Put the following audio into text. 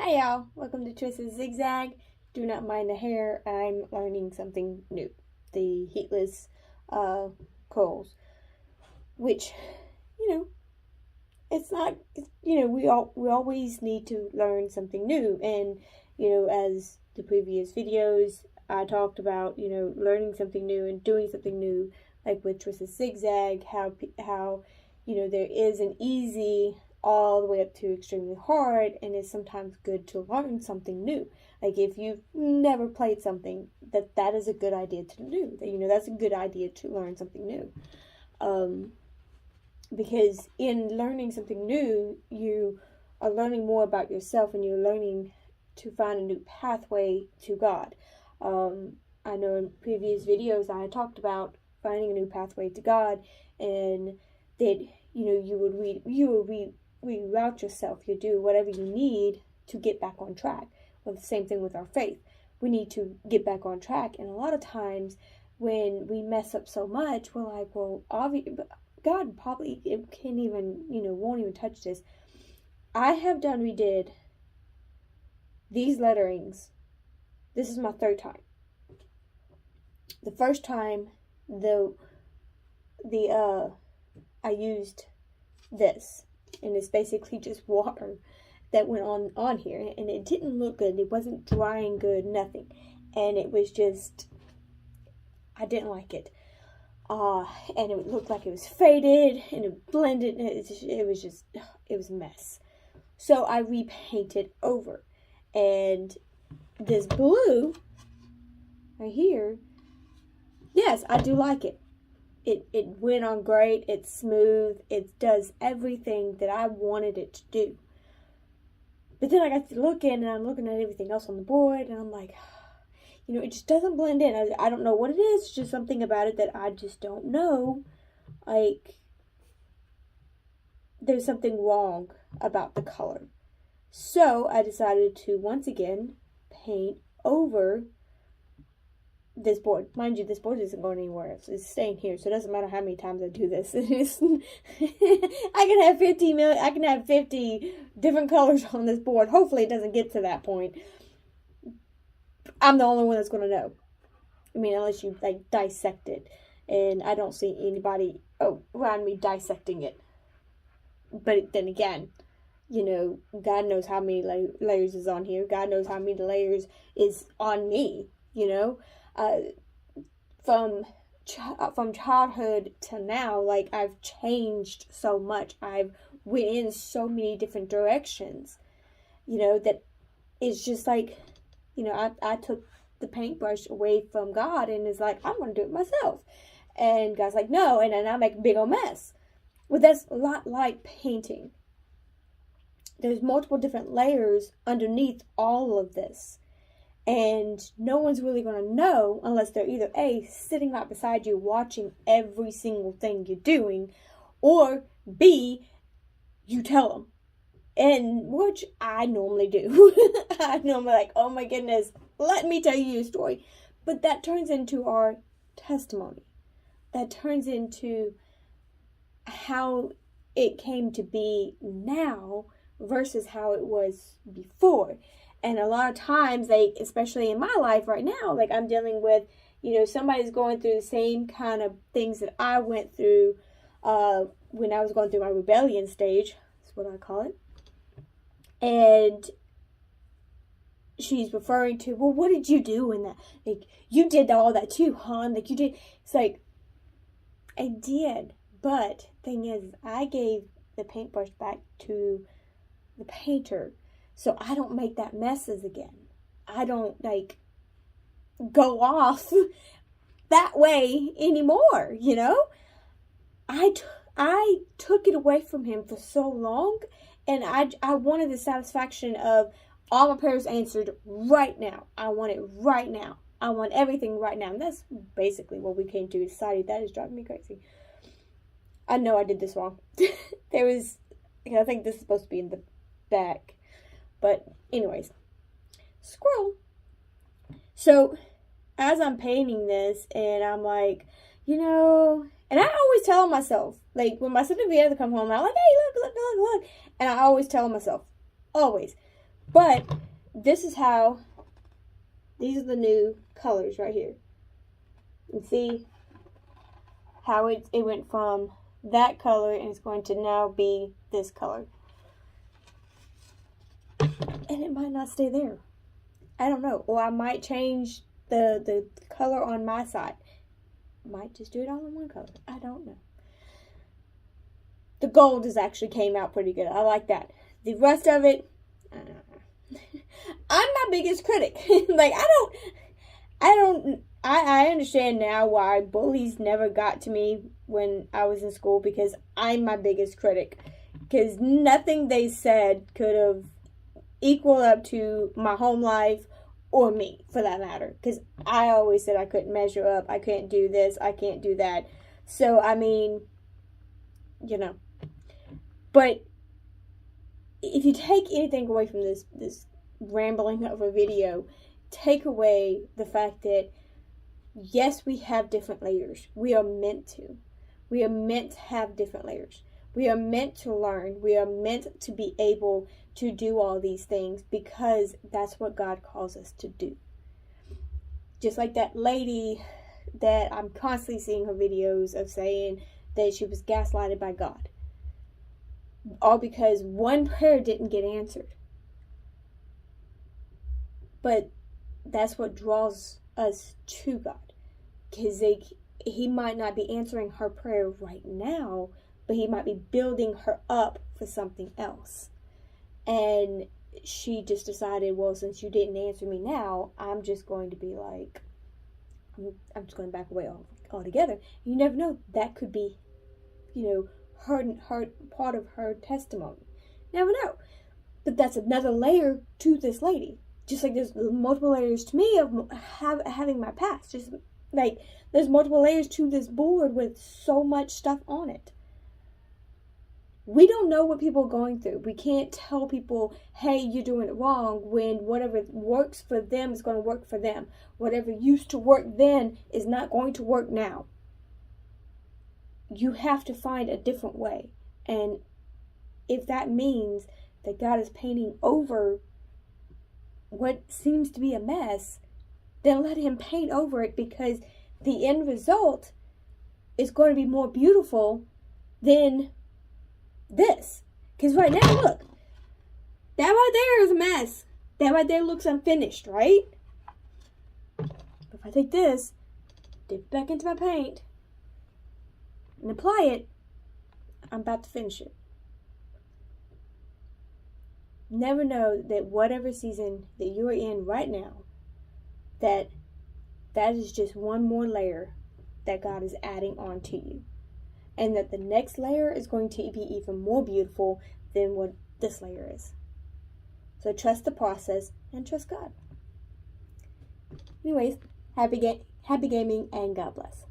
Hi y'all, welcome to Twisted Zigzag. Do not mind the hair, I'm learning something new. The heatless coals. Which, you know, it's not, we always need to learn something new. And, as the previous videos, I talked about, learning something new and doing something new, like with Twisted Zigzag, how, there is an easy all the way up to extremely hard, and it's sometimes good to learn something new. Like if you've never played something, that is a good idea to do. That's a good idea to learn something new. Because in learning something new, you are learning more about yourself, and you're learning to find a new pathway to God. I know in previous videos I talked about finding a new pathway to God, and that you would reroute yourself. You do whatever you need to get back on track. Well, the same thing with our faith. We need to get back on track, and a lot of times when we mess up so much, we're like, well, obviously, God probably can't even, won't even touch this. I have redid these letterings. This is my third time. The first time, I used this, and it's basically just water that went on here, and it didn't look good. It wasn't drying good, nothing, and it was just, I didn't like it. And it looked like it was faded, and it blended, and it was a mess. So I repainted over, and this blue right here, yes, I do like it. It went on great. It's smooth. It does everything that I wanted it to do. But then I got to looking, and I'm looking at everything else on the board, and I'm like, it just doesn't blend in. I don't know what it is. It's just something about it that I just don't know. Like, there's something wrong about the color. So I decided to once again paint over this board. Mind you, this board isn't going anywhere. It's staying here, so it doesn't matter how many times I do this. I can have 50 different colors on this board. Hopefully it doesn't get to that point. I'm the only one that's going to know. I mean, unless you dissect it, and I don't see anybody around me dissecting it. But then again, God knows how many layers is on here. God knows how many layers is on me. From childhood to now, I've changed so much. I've went in so many different directions. That it's just like, I took the paintbrush away from God, and is like, I'm going to do it myself. And God's like, no, and then I make a big old mess. Well, that's a lot like painting. There's multiple different layers underneath all of this. And no one's really going to know unless they're either A, sitting right beside you watching every single thing you're doing, or B, you tell them. And which I normally do. I normally like, oh my goodness, let me tell you a story. But that turns into our testimony. That turns into how it came to be now versus how it was before. And a lot of times, especially in my life right now, I'm dealing with, somebody's going through the same kind of things that I went through when I was going through my rebellion stage. That's what I call it. And she's referring to, well, what did you do in that? You did all that too, hon. You did. It's like, I did. But thing is, I gave the paintbrush back to the painter, so I don't make that messes again. I don't go off that way anymore. I took it away from him for so long, and I wanted the satisfaction of all my prayers answered right now. I want it right now. I want everything right now. And that's basically what we came to society. That is driving me crazy. I know I did this wrong. I think this is supposed to be in the back. But anyways, scroll. So as I'm painting this, and I'm like, and I always tell myself, when my significant other come home, I'm like, hey, look. And I always tell myself, always, But this is how, these are the new colors right here. You see how it went from that color and it's going to now be this color. And it might not stay there. I don't know. Or I might change the color on my side. Might just do it all in one color. I don't know. The gold has actually came out pretty good. I like that. The rest of it, I don't know. I'm my biggest critic. Like, I understand now why bullies never got to me when I was in school, because I'm my biggest critic. Because nothing they said could have equaled up to my home life or me, for that matter. Because I always said I couldn't measure up. I can't do this. I can't do that. So, I mean, you know. But if you take anything away from this rambling of a video, take away the fact that, yes, we have different layers. We are meant to. We are meant to have different layers. We are meant to learn. We are meant to be able to do all these things because that's what God calls us to do. Just like that lady that I'm constantly seeing her videos of saying that she was gaslighted by God. All because one prayer didn't get answered. But that's what draws us to God. Because he might not be answering her prayer right now, but he might be building her up for something else. And she just decided, well, since you didn't answer me now, I'm just going to be like, I'm just going to back away altogether. You never know. That could be, her part of her testimony. Never know. But that's another layer to this lady. Just like there's multiple layers to me of having my past. Just like there's multiple layers to this board with so much stuff on it. We don't know what people are going through. We can't tell people, hey, you're doing it wrong, when whatever works for them is going to work for them. Whatever used to work then is not going to work now. You have to find a different way. And if that means that God is painting over what seems to be a mess, then let him paint over it, because the end result is going to be more beautiful than this. Because right now, look, that right there is a mess. That right there looks unfinished, right? But if I take this, dip it back into my paint, and apply it, I'm about to finish it. Never know that whatever season that you're in right now, that is just one more layer that God is adding on to you. And that the next layer is going to be even more beautiful than what this layer is. So trust the process and trust God. Anyways, happy gaming and God bless.